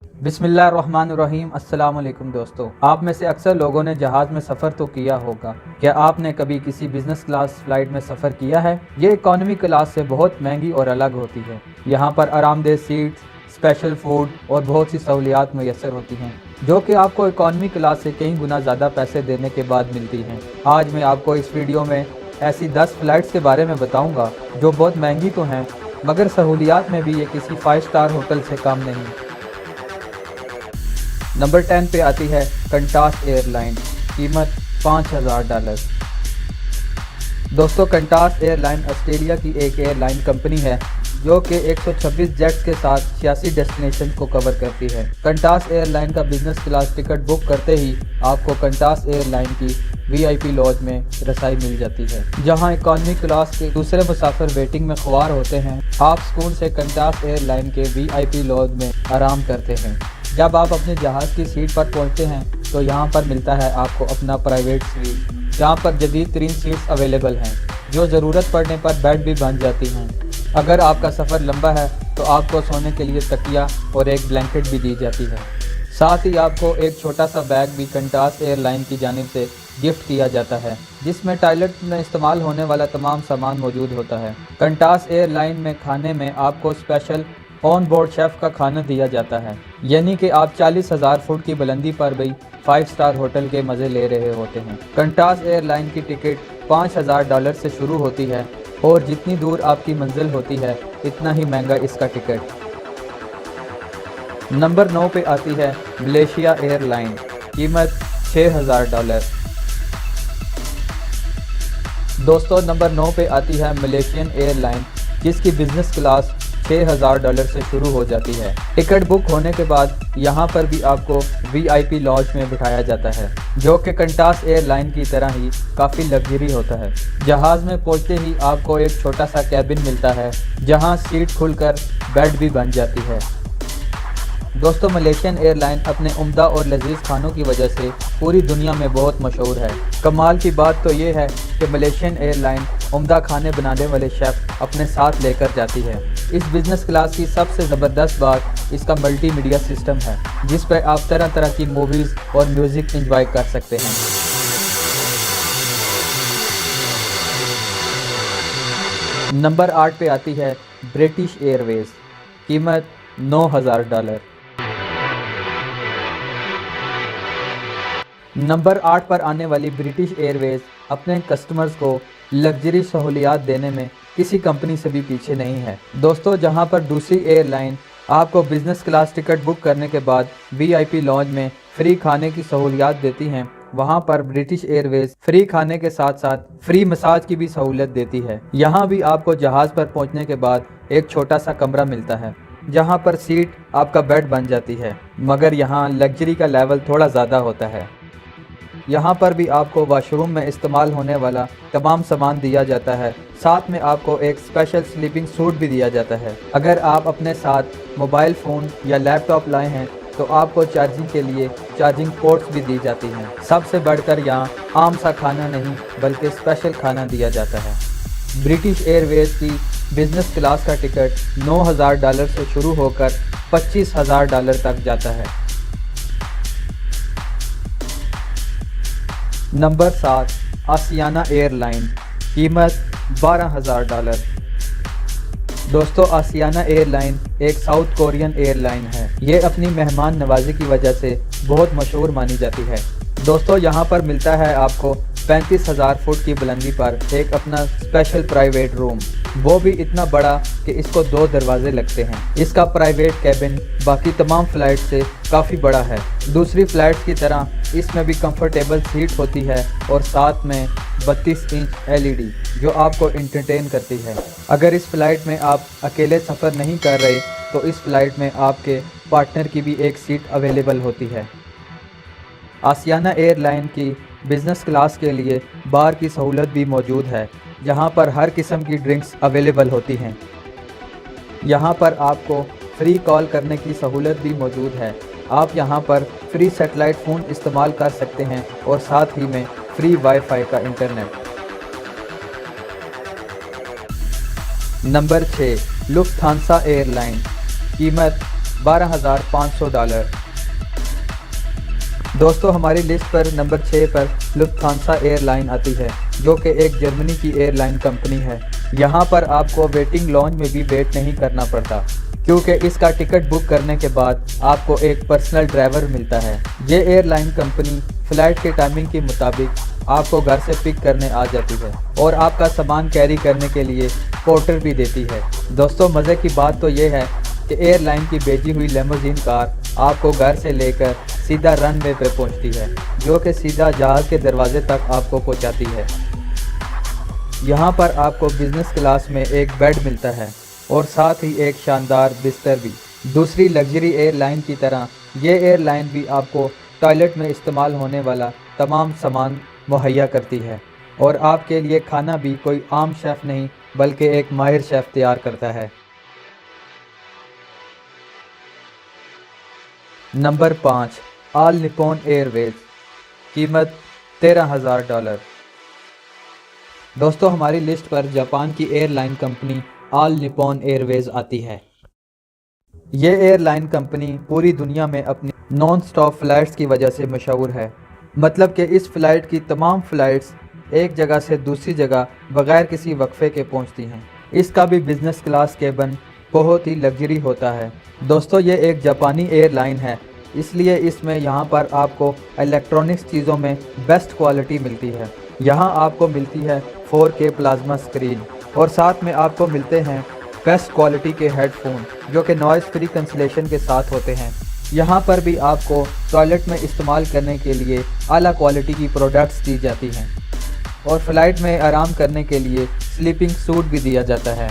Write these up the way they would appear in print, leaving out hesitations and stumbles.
बिस्मिल्लाहिर्रहमानिर्रहीम। अस्सलाम वालेकुम दोस्तों, आप में से अक्सर लोगों ने जहाज़ में सफ़र तो किया होगा। क्या आपने कभी किसी बिज़नेस क्लास फ़्लाइट में सफ़र किया है? ये इकॉनमी क्लास से बहुत महंगी और अलग होती है। यहाँ पर आरामदेह सीट्स, स्पेशल फूड और बहुत सी सहूलियात मैसर होती हैं, जो कि आपको इकॉनमी क्लास से कई गुना ज़्यादा पैसे देने के बाद मिलती हैं। आज मैं आपको इस वीडियो में ऐसी 10 फ़्लाइट्स के बारे में बताऊँगा जो बहुत महंगी तो हैं, मगर सहूलियात में भी ये किसी 5 स्टार होटल से कम नहीं। नंबर 10 पे आती है कंटास एयरलाइन, कीमत $5000। दोस्तों, कंटास एयरलाइन ऑस्ट्रेलिया की एक एयरलाइन कंपनी है जो कि 126 जेट्स के साथ 86 डेस्टिनेशन को कवर करती है। कंटास एयरलाइन का बिजनेस क्लास टिकट बुक करते ही आपको कंटास एयरलाइन की VIP लॉज में रसाई मिल जाती है, जहां इकॉनमी क्लास के दूसरे मुसाफिर वेटिंग में ख्वार होते हैं। आप सुकून से कंटास एयरलाइन के VIP लॉज में आराम करते हैं। जब आप अपने जहाज़ की सीट पर पहुंचते हैं तो यहां पर मिलता है आपको अपना प्राइवेट स्वीट, जहां पर जदीद तरीन सीट्स अवेलेबल हैं, जो ज़रूरत पड़ने पर बेड भी बन जाती हैं। अगर आपका सफ़र लंबा है तो आपको सोने के लिए तकिया और एक ब्लैंकेट भी दी जाती है। साथ ही आपको एक छोटा सा बैग भी कंटास एयरलाइन की जानिब से गिफ्ट किया जाता है, जिसमें टॉयलेट में इस्तेमाल होने वाला तमाम सामान मौजूद होता है। कंटास एयरलाइन में खाने में आपको स्पेशल ऑन बोर्ड शेफ़ का खाना दिया जाता है, यानी कि आप 40,000 फुट की बुलंदी पर भी 5 स्टार होटल के मज़े ले रहे होते हैं। कंटास एयरलाइन की टिकट $5000 से शुरू होती है और जितनी दूर आपकी मंजिल होती है इतना ही महंगा इसका टिकट। नंबर 9 पे आती है मलेशिया एयरलाइन, कीमत $6000। दोस्तों, नंबर 9 पे आती है मलेशियन एयरलाइन, जिसकी बिज़नेस क्लास $6000 से शुरू हो जाती है। टिकट बुक होने के बाद यहाँ पर भी आपको VIP लॉज में बिठाया जाता है, जो कि कंटास एयरलाइन की तरह ही काफ़ी लग्जरी होता है। जहाज़ में पहुँचते ही आपको एक छोटा सा कैबिन मिलता है, जहाँ सीट खुलकर बेड भी बन जाती है। दोस्तों, मलेशियन एयरलाइन अपने उम्दा और लजीज खानों की वजह से पूरी दुनिया में बहुत मशहूर है। कमाल की बात तो ये है कि मलेशियन एयरलाइन उम्दा खाने बनाने वाले शेफ़ अपने साथ लेकर जाती है। इस बिज़नेस क्लास की सबसे ज़बरदस्त बात इसका मल्टी मीडिया सिस्टम है, जिस पर आप तरह तरह की मूवीज़ और म्यूज़िक एंजॉय कर सकते हैं। नंबर 8 पे आती है ब्रिटिश एयरवेज, कीमत $9000। नंबर 8 पर आने वाली ब्रिटिश एयरवेज अपने कस्टमर्स को लग्जरी सहूलियात देने में किसी कंपनी से भी पीछे नहीं है। दोस्तों, जहां पर दूसरी एयरलाइन आपको बिज़नेस क्लास टिकट बुक करने के बाद VIP लॉज में फ्री खाने की सहूलियात देती हैं, वहां पर ब्रिटिश एयरवेज फ्री खाने के साथ साथ फ्री मसाज की भी सहूलत देती है। यहां भी आपको जहाज़ पर पहुंचने के बाद एक छोटा सा कमरा मिलता है, जहां पर सीट आपका बेड बन जाती है, मगर यहां लग्जरी का लेवल थोड़ा ज़्यादा होता है। यहाँ पर भी आपको वॉशरूम में इस्तेमाल होने वाला तमाम सामान दिया जाता है। साथ में आपको एक स्पेशल स्लीपिंग सूट भी दिया जाता है। अगर आप अपने साथ मोबाइल फ़ोन या लैपटॉप लाए हैं तो आपको चार्जिंग के लिए चार्जिंग पोर्ट्स भी दी जाती हैं। सबसे बढ़कर यहाँ आम सा खाना नहीं बल्कि स्पेशल खाना दिया जाता है। ब्रिटिश एयरवेज की बिज़नेस क्लास का टिकट $9000 से शुरू होकर $25,000 तक जाता है। नंबर 7 आसियाना एयरलाइन, कीमत $12000। दोस्तों, आसियाना एयरलाइन एक साउथ कोरियन एयरलाइन है। ये अपनी मेहमान नवाजी की वजह से बहुत मशहूर मानी जाती है। दोस्तों, यहाँ पर मिलता है आपको 35,000 फुट की बुलंदी पर एक अपना स्पेशल प्राइवेट रूम, वो भी इतना बड़ा कि इसको 2 दरवाजे लगते हैं। इसका प्राइवेट कैबिन बाकी तमाम फ़्लाइट से काफ़ी बड़ा है। दूसरी फ़्लाइट्स की तरह इसमें भी कंफर्टेबल सीट होती है और साथ में 32 इंच LED जो आपको इंटरटेन करती है। अगर इस फ़्लाइट में आप अकेले सफ़र नहीं कर रहे तो इस फ़्लाइट में आपके पार्टनर की भी एक सीट अवेलेबल होती है। आसियाना एयरलाइन की बिज़नेस क्लास के लिए बार की सहूलत भी मौजूद है, जहां पर हर किस्म की ड्रिंक्स अवेलेबल होती हैं। यहां पर आपको फ्री कॉल करने की सहूलत भी मौजूद है। आप यहां पर फ्री सैटेलाइट फ़ोन इस्तेमाल कर सकते हैं और साथ ही में फ्री वाईफाई का इंटरनेट। नंबर 6 लुफ्थांसा एयरलाइन, कीमत $12,500। दोस्तों हमारी लिस्ट पर नंबर 6 पर लुफ्थांसा एयरलाइन आती है, जो कि एक जर्मनी की एयरलाइन कंपनी है। यहाँ पर आपको वेटिंग लॉन्ज में भी वेट नहीं करना पड़ता, क्योंकि इसका टिकट बुक करने के बाद आपको एक पर्सनल ड्राइवर मिलता है। ये एयरलाइन कंपनी फ़्लाइट के टाइमिंग के मुताबिक आपको घर से पिक करने आ जाती है और आपका सामान कैरी करने के लिए पोर्टर भी देती है। दोस्तों मज़े की बात तो ये है कि एयरलाइन की भेजी हुई लिमोजीन कार आपको घर से लेकर सीधा रनवे पे पहुंचती है, जो कि सीधा जहाज़ के दरवाजे तक आपको पहुंचाती है। यहाँ पर आपको बिज़नेस क्लास में एक बेड मिलता है और साथ ही एक शानदार बिस्तर भी। दूसरी लग्जरी एयरलाइन की तरह ये एयरलाइन भी आपको टॉयलेट में इस्तेमाल होने वाला तमाम सामान मुहैया करती है और आपके लिए खाना भी कोई आम शेफ़ नहीं बल्कि एक माहिर शेफ़ तैयार करता है। नंबर 5 ऑल निप्पॉन एयरवेज, कीमत $13,000। दोस्तों हमारी लिस्ट पर जापान की airline company all Nippon Airways आती है। ये एयरलाइन कंपनी पूरी दुनिया में अपनी नॉन स्टॉप फ़्लाइट्स की वजह से मशहूर है। मतलब कि इस फ़्लाइट की तमाम फ़्लाइट्स एक जगह से दूसरी जगह बग़ैर किसी वक्फे के पहुंचती हैं। इसका भी बिज़नेस क्लास केबिन बहुत ही लग्जरी होता है। दोस्तों ये एक जापानी एयरलाइन है, इसलिए इसमें यहाँ पर आपको इलेक्ट्रॉनिक्स चीज़ों में बेस्ट क्वालिटी मिलती है। यहाँ आपको मिलती है 4K प्लाज्मा स्क्रीन और साथ में आपको मिलते हैं बेस्ट क्वालिटी के हेडफोन, जो कि नॉइज़ फ्री कैंसलेशन के साथ होते हैं। यहाँ पर भी आपको टॉयलेट में इस्तेमाल करने के लिए आला क्वालिटी की प्रोडक्ट्स दी जाती हैं और फ़्लाइट में आराम करने के लिए स्लीपिंग सूट भी दिया जाता है।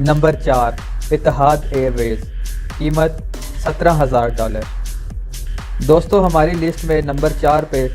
नंबर 4 इतिहाद एयरवेज, कीमत $17,000। दोस्तों हमारी लिस्ट में नंबर 4 पे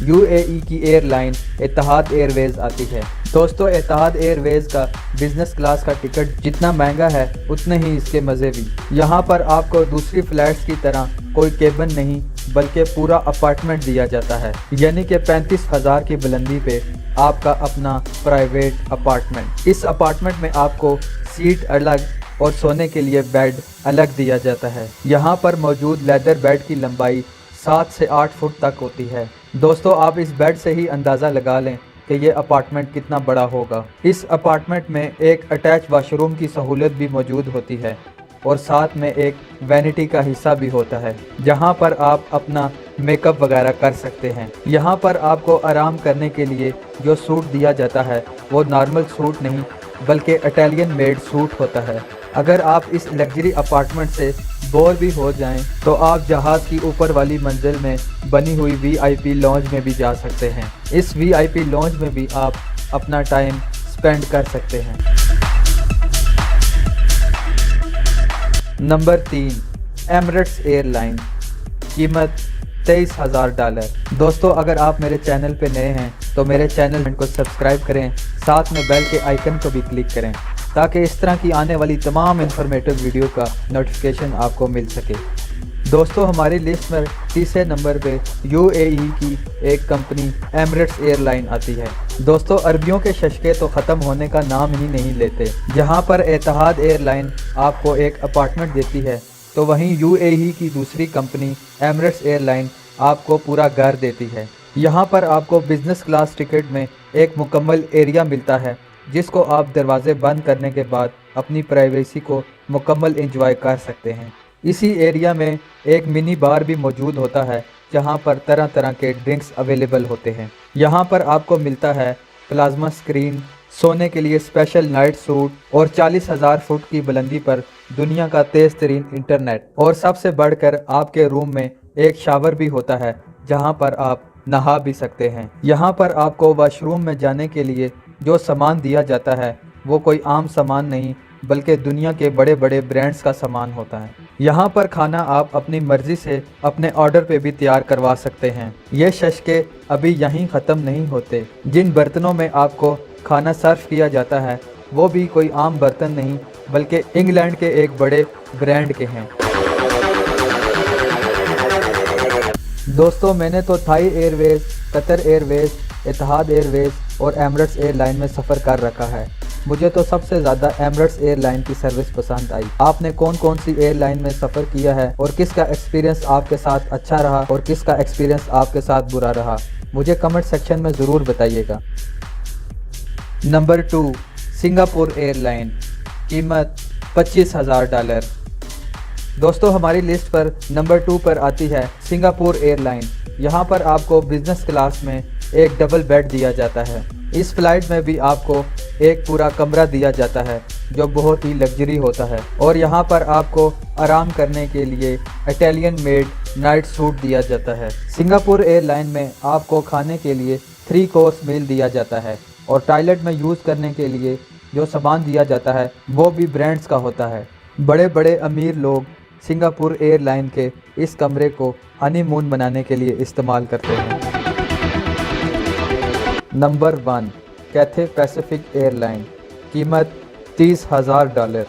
UAE की एयरलाइन इतिहाद एयरवेज आती है। दोस्तों इतिहाद एयरवेज का बिज़नेस क्लास का टिकट जितना महंगा है उतने ही इसके मज़े भी। यहाँ पर आपको दूसरी फ़्लाइट्स की तरह कोई केबिन नहीं बल्कि पूरा अपार्टमेंट दिया जाता है, यानी कि 35,000 की बुलंदी पे आपका अपना प्राइवेट अपार्टमेंट। इस अपार्टमेंट में आपको सीट अलग और सोने के लिए बेड अलग दिया जाता है। यहाँ पर मौजूद लेदर बेड की लंबाई 7 से 8 फुट तक होती है। दोस्तों आप इस बेड से ही अंदाज़ा लगा लें कि ये अपार्टमेंट कितना बड़ा होगा। इस अपार्टमेंट में एक अटैच वाशरूम की सहूलत भी मौजूद होती है और साथ में एक वैनिटी का हिस्सा भी होता है, जहां पर आप अपना मेकअप वगैरह कर सकते हैं। यहां पर आपको आराम करने के लिए जो सूट दिया जाता है वो नॉर्मल सूट नहीं बल्कि इटालियन मेड सूट होता है। अगर आप इस लग्जरी अपार्टमेंट से बोर भी हो जाएं तो आप जहाज़ की ऊपर वाली मंजिल में बनी हुई VIP लॉन्ज में भी जा सकते हैं। इस VIP लॉन्ज में भी आप अपना टाइम स्पेंड कर सकते हैं। नंबर 3 एमिरेट्स एयरलाइन, कीमत $23,000। दोस्तों अगर आप मेरे चैनल पे नए हैं तो मेरे चैनल को सब्सक्राइब करें, साथ में बेल के आइकन को भी क्लिक करें ताकि इस तरह की आने वाली तमाम इन्फॉर्मेटिव वीडियो का नोटिफिकेशन आपको मिल सके। दोस्तों हमारी लिस्ट में तीसरे नंबर पे UAE की एक कंपनी एमिरेट्स एयरलाइन आती है। दोस्तों अरबियों के शशके तो ख़त्म होने का नाम ही नहीं लेते। जहां पर इतिहाद एयरलाइन आपको एक अपार्टमेंट देती है तो वहीं UAE की दूसरी कंपनी एमिरेट्स एयरलाइन आपको पूरा घर देती है। यहां पर आपको बिज़नेस क्लास टिकट में एक मुकम्मल एरिया मिलता है, जिसको आप दरवाजे बंद करने के बाद अपनी प्राइवेसी को मुकम्मल एंजॉय कर सकते हैं। इसी एरिया में एक मिनी बार भी मौजूद होता है, जहां पर तरह तरह के ड्रिंक्स अवेलेबल होते हैं। यहां पर आपको मिलता है प्लाज्मा स्क्रीन, सोने के लिए स्पेशल नाइट सूट और 40,000 फुट की बुलंदी पर दुनिया का तेज़ तरीन इंटरनेट। और सबसे बढ़कर आपके रूम में एक शावर भी होता है, जहां पर आप नहा भी सकते हैं। यहाँ पर आपको वॉशरूम में जाने के लिए जो सामान दिया जाता है वो कोई आम सामान नहीं बल्कि दुनिया के बड़े बड़े ब्रांड्स का सामान होता है। यहाँ पर खाना आप अपनी मर्ज़ी से अपने ऑर्डर पे भी तैयार करवा सकते हैं। ये शशके अभी यहीं ख़त्म नहीं होते। जिन बर्तनों में आपको खाना सर्व किया जाता है वो भी कोई आम बर्तन नहीं बल्कि इंग्लैंड के एक बड़े ब्रांड के हैं। दोस्तों मैंने तो Thai Airways, Qatar Airways, Etihad Airways और एमिरेट्स एयरलाइन में सफ़र कर रखा है। मुझे तो सबसे ज़्यादा एमिरेट्स एयरलाइन की सर्विस पसंद आई। आपने कौन कौन सी एयरलाइन में सफ़र किया है और किसका एक्सपीरियंस आपके साथ अच्छा रहा और किसका एक्सपीरियंस आपके साथ बुरा रहा, मुझे कमेंट सेक्शन में ज़रूर बताइएगा। नंबर 2, सिंगापुर एयरलाइन, कीमत $25,000। दोस्तों, हमारी लिस्ट पर नंबर 2 पर आती है सिंगापुर एयरलाइन। यहाँ पर आपको बिजनेस क्लास में एक डबल बेड दिया जाता है। इस फ्लाइट में भी आपको एक पूरा कमरा दिया जाता है जो बहुत ही लग्जरी होता है और यहाँ पर आपको आराम करने के लिए इटालियन मेड नाइट सूट दिया जाता है। सिंगापुर एयरलाइन में आपको खाने के लिए 3 कोर्स मील दिया जाता है और टॉयलेट में यूज़ करने के लिए जो सामान दिया जाता है वो भी ब्रांड्स का होता है। बड़े बड़े अमीर लोग सिंगापुर एयरलाइन के इस कमरे को हनीमून मनाने के लिए इस्तेमाल करते हैं। नंबर 1, कैथे पैसिफिक एयरलाइन, कीमत $30,000।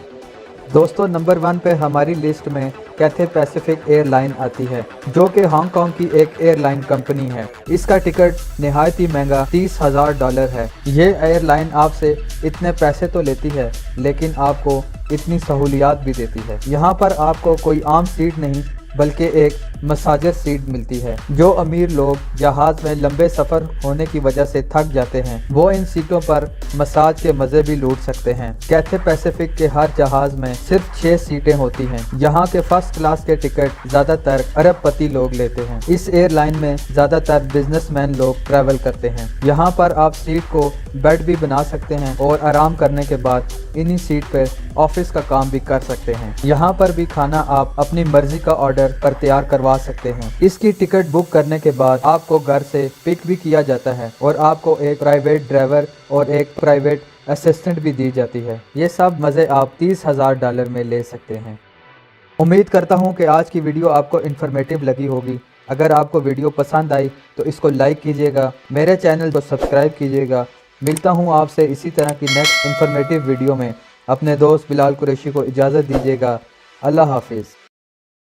दोस्तों, नंबर 1 पे हमारी लिस्ट में कैथे पैसिफिक एयरलाइन आती है जो कि हांगकांग की एक एयरलाइन कंपनी है। इसका टिकट निहायत ही महंगा $30,000 है। ये एयरलाइन आपसे इतने पैसे तो लेती है लेकिन आपको इतनी सहूलियात भी देती है। यहाँ पर आपको कोई आम सीट नहीं बल्कि एक मसाजर सीट मिलती है। जो अमीर लोग जहाज़ में लंबे सफ़र होने की वजह से थक जाते हैं वो इन सीटों पर मसाज के मज़े भी लूट सकते हैं। कैथे पैसिफिक के हर जहाज़ में सिर्फ 6 सीटें होती हैं। यहाँ के फर्स्ट क्लास के टिकट ज़्यादातर अरबपति लोग लेते हैं। इस एयरलाइन में ज़्यादातर बिजनेसमैन लोग ट्रैवल करते हैं। यहाँ पर आप सीट को बेड भी बना सकते हैं और आराम करने के बाद इन्हीं सीट पर ऑफिस का काम भी कर सकते हैं। यहाँ पर भी खाना आप अपनी मर्जी का ऑर्डर पर तैयार करवा सकते हैं। इसकी टिकट बुक करने के बाद आपको घर से पिक भी किया जाता है और आपको एक प्राइवेट ड्राइवर और एक प्राइवेट असिस्टेंट भी दी जाती है। ये सब मज़े आप $30,000 में ले सकते हैं। उम्मीद करता हूँ कि आज की वीडियो आपको इन्फॉर्मेटिव लगी होगी। अगर आपको वीडियो पसंद आई तो इसको लाइक कीजिएगा, मेरे चैनल को सब्सक्राइब कीजिएगा। मिलता हूँ आपसे इसी तरह की नेक्स्ट इन्फॉर्मेटिव वीडियो में। अपने दोस्त बिलाल कुरैशी को इजाज़त दीजिएगा। अल्लाह हाफिज़।